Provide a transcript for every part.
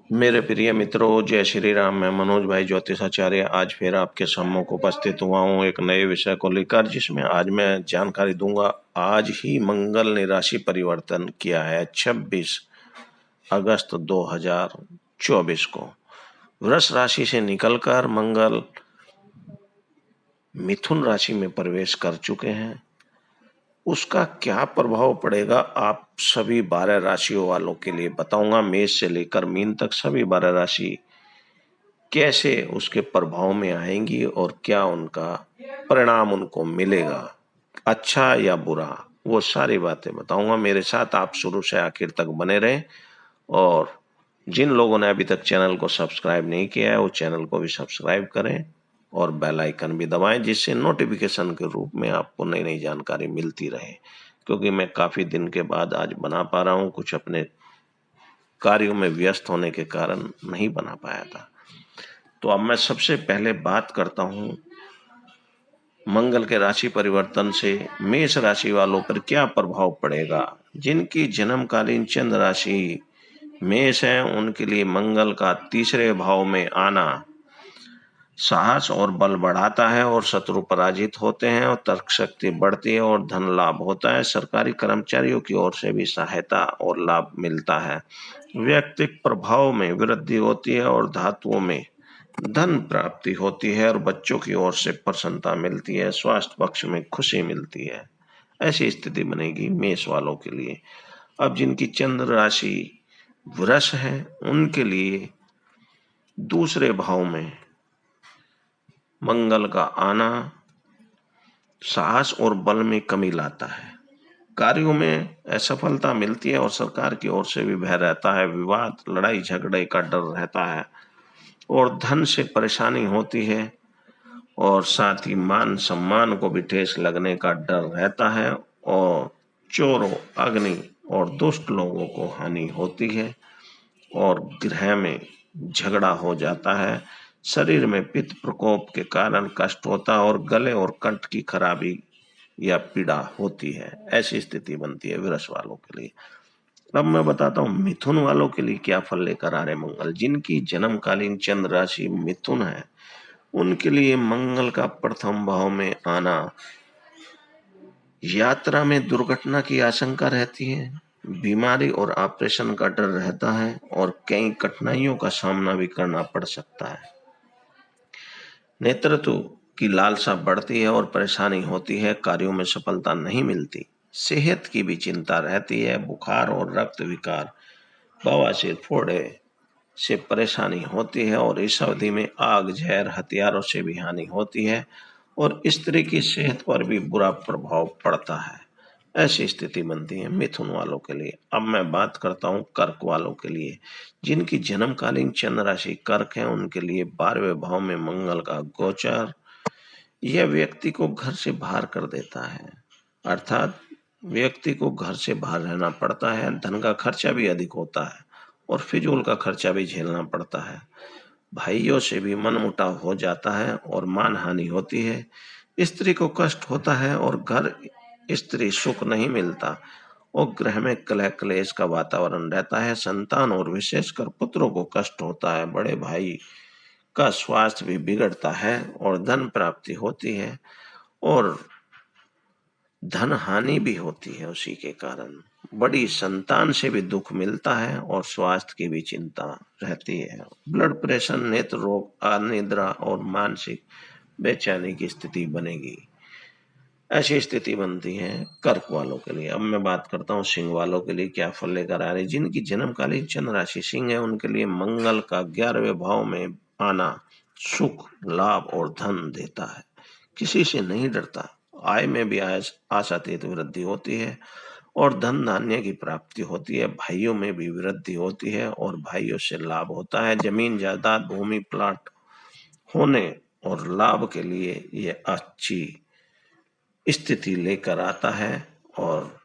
मेरे प्रिय मित्रों, जय श्री राम। मैं मनोज भाई ज्योतिषाचार्य आज फिर आपके सम्मुख उपस्थित हुआ हूँ एक नए विषय को लेकर, जिसमें आज मैं जानकारी दूंगा। आज ही मंगल ने राशि परिवर्तन किया है 26 अगस्त 2024 को। वृष राशि से निकलकर मंगल मिथुन राशि में प्रवेश कर चुके हैं। उसका क्या प्रभाव पड़ेगा आप सभी 12 राशियों वालों के लिए बताऊंगा। मेष से लेकर मीन तक सभी 12 राशि कैसे उसके प्रभाव में आएंगी और क्या उनका परिणाम उनको मिलेगा, अच्छा या बुरा, वो सारी बातें बताऊंगा। मेरे साथ आप शुरू से आखिर तक बने रहें और जिन लोगों ने अभी तक चैनल को सब्सक्राइब नहीं किया है वो चैनल को भी सब्सक्राइब करें और बेल आइकन भी दबाएं, जिससे नोटिफिकेशन के रूप में आपको नई नई जानकारी मिलती रहे। क्योंकि मैं काफी दिन के बाद आज बना पा रहा हूं, कुछ अपने कार्यों में व्यस्त होने के कारण नहीं बना पाया था। तो अब मैं सबसे पहले बात करता हूं मंगल के राशि परिवर्तन से मेष राशि वालों पर क्या प्रभाव पड़ेगा। जिनकी जन्मकालीन चंद्र राशि मेष है उनके लिए मंगल का तीसरे भाव में आना साहस और बल बढ़ाता है और शत्रु पराजित होते हैं और तर्क शक्ति बढ़ती है और धन लाभ होता है। सरकारी कर्मचारियों की ओर से भी सहायता और लाभ मिलता है। व्यक्तिक प्रभाव में वृद्धि होती है और धातुओं में धन प्राप्ति होती है और बच्चों की ओर से प्रसन्नता मिलती है। स्वास्थ्य पक्ष में खुशी मिलती है। ऐसी स्थिति बनेगी मेष वालों के लिए। अब जिनकी चंद्र राशि वृष है उनके लिए दूसरे भाव में मंगल का आना साहस और बल में कमी लाता है। कार्यों में असफलता मिलती है और सरकार की ओर से भी भय रहता है। विवाद लड़ाई झगड़े का डर रहता है और धन से परेशानी होती है और साथ ही मान सम्मान को भी ठेस लगने का डर रहता है और चोरों अग्नि और दुष्ट लोगों को हानि होती है और गृह में झगड़ा हो जाता है। शरीर में पित्त प्रकोप के कारण कष्ट होता है और गले और कंठ की खराबी या पीड़ा होती है। ऐसी स्थिति बनती है वृष वालों के लिए। अब मैं बताता हूँ मिथुन वालों के लिए क्या फल लेकर आ रहे मंगल। जिनकी जन्मकालीन चंद्र राशि मिथुन है उनके लिए मंगल का प्रथम भाव में आना यात्रा में दुर्घटना की आशंका रहती है। बीमारी और ऑपरेशन का डर रहता है और कई कठिनाइयों का सामना भी करना पड़ सकता है। नेतृत्व की लालसा बढ़ती है और परेशानी होती है। कार्यों में सफलता नहीं मिलती। सेहत की भी चिंता रहती है। बुखार और रक्त विकार, बवासीर, फोड़े से परेशानी होती है और इस अवधि में आग, जहर, हथियारों से भी हानि होती है और स्त्री की सेहत पर भी बुरा प्रभाव पड़ता है। ऐसी स्थिति बनती है मिथुन वालों के लिए। अब मैं बात करता हूँ कर्क वालों के लिए। जिनकी जन्मकालीन चंद्र राशि कर्क है उनके लिए 12वें भाव में मंगल का गोचर यह व्यक्ति को घर से बाहर कर देता है। अर्थात व्यक्ति को घर से बाहर रहना पड़ता है। धन का खर्चा भी अधिक होता है और फिजूल का खर्चा भी झेलना पड़ता है। भाइयों से भी मनमुटाव हो जाता है और मान हानि होती है। स्त्री को कष्ट होता है और घर स्त्री सुख नहीं मिलता और गृह में कलह क्लेश का वातावरण रहता है। संतान और विशेषकर पुत्रों को कष्ट होता है। बड़े भाई का स्वास्थ्य भी बिगड़ता है और धन प्राप्ति होती है और धन हानि भी होती है। उसी के कारण बड़ी संतान से भी दुख मिलता है और स्वास्थ्य की भी चिंता रहती है। ब्लड प्रेशर, नेत्र रोग, अनिद्रा और मानसिक बेचैनी की स्थिति बनेगी। ऐसी स्थिति बनती है कर्क वालों के लिए। अब मैं बात करता हूँ सिंह वालों के लिए क्या फल लेकर आ रहे। जिनकी जन्मकालीन चंद्र राशि सिंह है उनके लिए मंगल का 11वें भाव में आना सुख, लाभ और धन देता है। किसी से नहीं डरता। आय में भी आशातीत वृद्धि होती है और धन धान्य की प्राप्ति होती है। भाइयों में भी वृद्धि होती है और भाइयों से लाभ होता है। जमीन जायदाद, भूमि, प्लाट होने और लाभ के लिए ये अच्छी स्थिति लेकर आता है और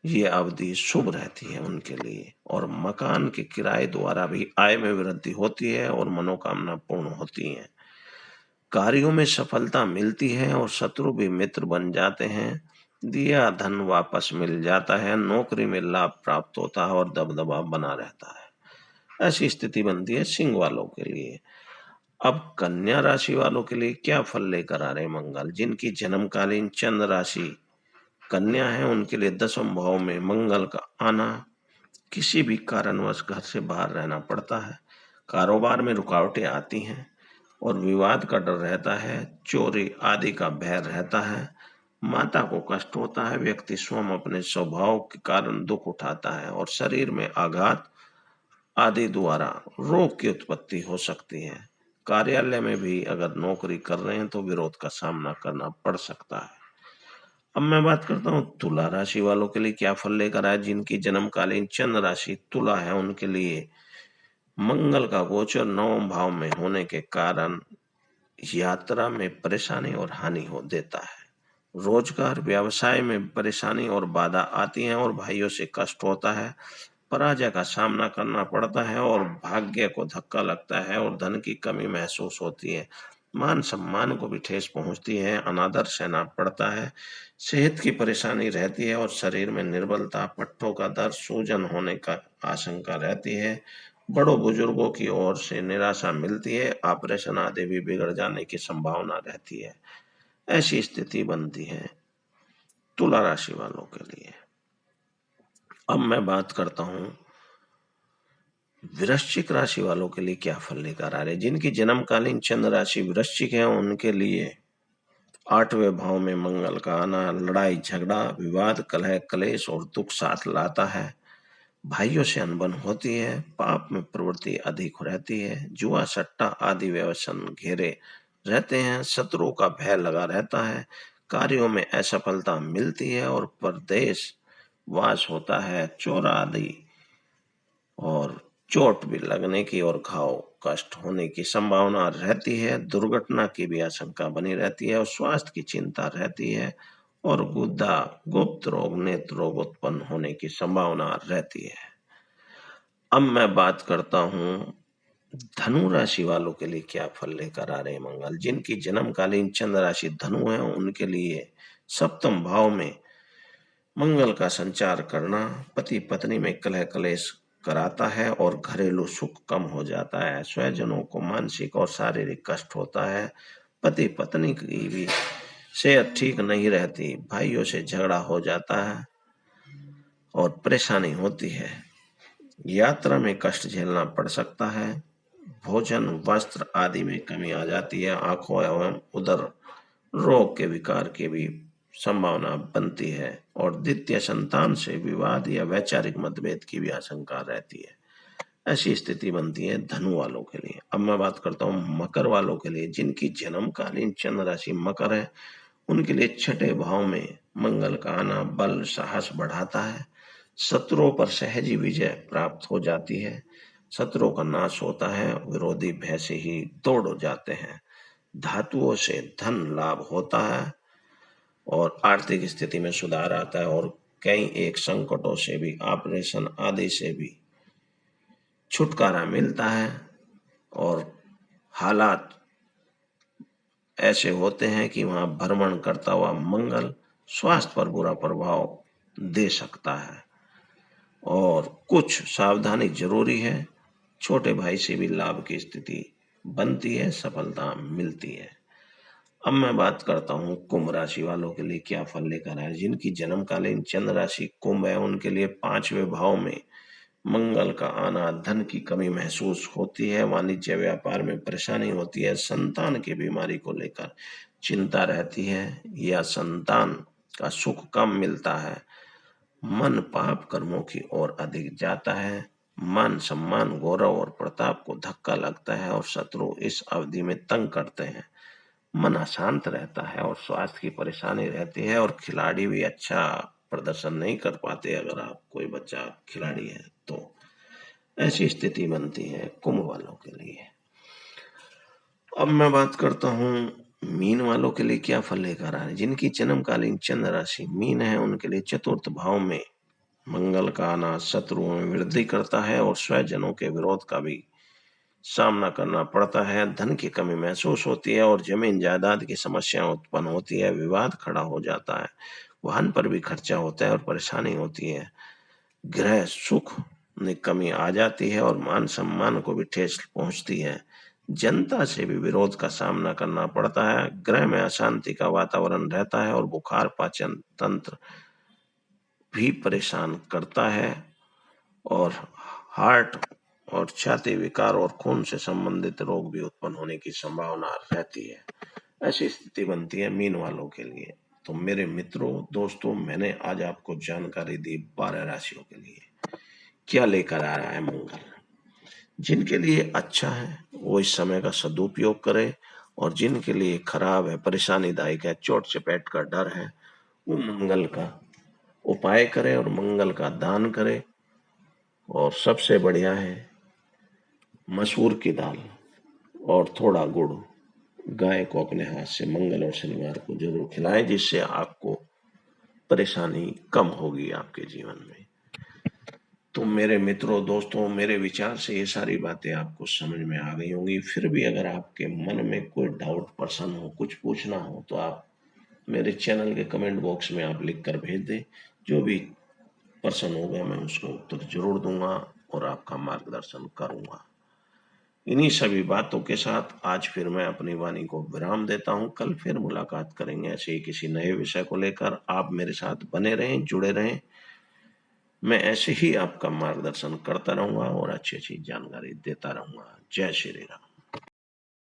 ये अवधि शुभ रहती है उनके लिए। और मकान के किराए द्वारा भी आय में वृद्धि होती है और मनोकामना पूर्ण होती है। कार्यों में सफलता मिलती है और शत्रु भी मित्र बन जाते हैं। दिया धन वापस मिल जाता है। नौकरी में लाभ प्राप्त होता है और दबदबा बना रहता है। ऐसी स्थिति बनती है सिंह वालों के लिए। अब कन्या राशि वालों के लिए क्या फल लेकर आ रहे मंगल? जिनकी जन्मकालीन चंद्र राशि कन्या है, उनके लिए 10वें भाव में मंगल का आना, किसी भी कारणवश घर से बाहर रहना पड़ता है, कारोबार में रुकावटें आती हैं और विवाद का डर रहता है, चोरी आदि का भय रहता है, माता को कष्ट होता है, व्यक्ति स्वयं अपने स्वभाव के कारण दुख उठाता है और शरीर में आघात आदि द्वारा रोग की उत्पत्ति हो सकती है। कार्यालय में भी अगर नौकरी कर रहे हैं तो विरोध का सामना करना पड़ सकता है। अब मैं बात करता हूँ तुला राशि वालों के लिए क्या फल लेकर आए। जिनकी जन्मकालीन चंद्र राशि तुला है, उनके लिए मंगल का गोचर 9वें भाव में होने के कारण यात्रा में परेशानी और हानि हो देता है। रोजगार व्यवसाय में परेशानी और बाधा आती है और भाइयों से कष्ट होता है, पराजय का सामना करना पड़ता है और भाग्य को धक्का लगता है और धन की कमी महसूस होती है। मान सम्मान को भी ठेस पहुंचती है, अनादर सहना पड़ता है, सेहत की परेशानी रहती है और शरीर में निर्बलता, पट्टों का दर्द, सूजन होने का आशंका रहती है। बड़ों बुजुर्गों की ओर से निराशा मिलती है, ऑपरेशन आदि भी बिगड़ जाने की संभावना रहती है। ऐसी स्थिति बनती है तुला राशि वालों के लिए। अब मैं बात करता हूं वृश्चिक राशि वालों के लिए क्या फल लेकर आ रहे। जिनकी जन्मकालीन चंद्र राशि वृश्चिक है, उनके लिए 8वें भाव में मंगल का आना लड़ाई झगड़ा, विवाद, कलह, क्लेश और दुख साथ लाता है। भाइयों से अनबन होती है, पाप में प्रवृत्ति अधिक रहती है, जुआ सट्टा आदि व्यसन घेरे रहते हैं, शत्रुओं का भय लगा रहता है, कार्यों में असफलता मिलती है और परदेश वास होता है, चोर आदि और चोट भी लगने की और घाव कष्ट होने की संभावना रहती है, दुर्घटना की भी आशंका बनी रहती है और स्वास्थ्य की चिंता रहती है और गुद्दा गुप्त रोग नेत्र रोग उत्पन्न होने की संभावना रहती है। अब मैं बात करता हूँ धनु राशि वालों के लिए क्या फल लेकर आ रहे हैं मंगल। जिनकी जन्मकालीन चंद्र राशि धनु है, उनके लिए 7वें भाव में मंगल का संचार करना पति पत्नी में कलह क्लेश कराता है और घरेलू सुख कम हो जाता है, स्वजनों को मानसिक और शारीरिक कष्ट होता है, पति पत्नी की भी सेहत ठीक नहीं रहती, भाइयों से झगड़ा हो जाता है और परेशानी होती है, यात्रा में कष्ट झेलना पड़ सकता है, भोजन वस्त्र आदि में कमी आ जाती है, आंखों एवं उदर रोग के विकार की भी संभावना बनती है और द्वितीय संतान से विवाद या वैचारिक मतभेद की भी आशंका रहती है। ऐसी स्थिति बनती है धनु वालों के लिए। अब मैं बात करता हूँ मकर वालों के लिए। जिनकी जन्मकालीन चंद्र राशि मकर है, उनके लिए 6ठे भाव में मंगल का आना बल साहस बढ़ाता है, शत्रुओं पर सहज विजय प्राप्त हो जाती है, शत्रुओं का नाश होता है, विरोधी भय से ही दौड़ हो जाते हैं, धातुओं से धन लाभ होता है और आर्थिक स्थिति में सुधार आता है और कई एक संकटों से भी, ऑपरेशन आदि से भी छुटकारा मिलता है और हालात ऐसे होते हैं कि वहां भ्रमण करता हुआ मंगल स्वास्थ्य पर बुरा प्रभाव दे सकता है और कुछ सावधानी जरूरी है। छोटे भाई से भी लाभ की स्थिति बनती है, सफलता मिलती है। अब मैं बात करता हूँ कुंभ राशि वालों के लिए क्या फल लेकर आए। जिनकी जन्मकालीन चंद्र राशि कुंभ है, उनके लिए 5वें भाव में मंगल का आना धन की कमी महसूस होती है, वाणिज्य व्यापार में परेशानी होती है, संतान की बीमारी को लेकर चिंता रहती है या संतान का सुख कम मिलता है, मन पाप कर्मों की ओर अधिक जाता है, मान सम्मान गौरव और प्रताप को धक्का लगता है और शत्रु इस अवधि में तंग करते हैं, मन अशांत रहता है और स्वास्थ्य की परेशानी रहती है और खिलाड़ी भी अच्छा प्रदर्शन नहीं कर पाते अगर आप कोई बच्चा खिलाड़ी है तो। ऐसी स्थिति बनती है कुंभ वालों के लिए। अब मैं बात करता हूँ मीन वालों के लिए क्या फल लेकर आ रहे। जिनकी जन्मकालीन चंद्र राशि मीन है, उनके लिए 4th भाव में मंगल का आना शत्रुओं में वृद्धि करता है और स्वजनों के विरोध का भी सामना करना पड़ता है, धन की कमी महसूस होती है और जमीन जायदाद की समस्या उत्पन्न होती है, विवाद खड़ा हो जाता है, वाहन पर भी खर्चा होता है और परेशानी होती है, गृह सुख में कमी आ जाती है और मान सम्मान को भी ठेस पहुंचती है। जनता से भी विरोध का सामना करना पड़ता है। गृह में अशांति का वातावरण रहता है और बुखार पाचन तंत्र भी परेशान करता है और हार्ट और छाती विकार और खून से संबंधित रोग भी उत्पन्न होने की संभावना रहती है। ऐसी स्थिति बनती है मीन वालों के लिए। तो मेरे मित्रों, दोस्तों, मैंने आज आपको जानकारी दी 12 राशियों के लिए क्या लेकर आ रहा है मंगल। जिनके लिए अच्छा है वो इस समय का सदुपयोग करे, और जिनके लिए खराब है, परेशानीदायक है, चोट चपेट का डर है, वो मंगल का उपाय करे और मंगल का दान करे। और सबसे बढ़िया है मसूर की दाल और थोड़ा गुड़ गाय को अपने हाथ से मंगल और शनिवार को जरूर खिलाएं, जिससे आपको परेशानी कम होगी आपके जीवन में। तो मेरे मित्रों, दोस्तों, मेरे विचार से ये सारी बातें आपको समझ में आ गई होंगी। फिर भी अगर आपके मन में कोई डाउट, प्रश्न हो, कुछ पूछना हो, तो आप मेरे चैनल के कमेंट बॉक्स में आप लिख कर भेज दें। जो भी प्रश्न होगा मैं उसका उत्तर जरूर दूंगा और आपका मार्गदर्शन करूंगा। इन्हीं सभी बातों के साथ आज फिर मैं अपनी वाणी को विराम देता हूं। कल फिर मुलाकात करेंगे ऐसे ही किसी नए विषय को लेकर। आप मेरे साथ बने रहें, जुड़े रहें। मैं ऐसे ही आपका मार्गदर्शन करता रहूंगा और अच्छी अच्छी जानकारी देता रहूंगा। जय श्री राम।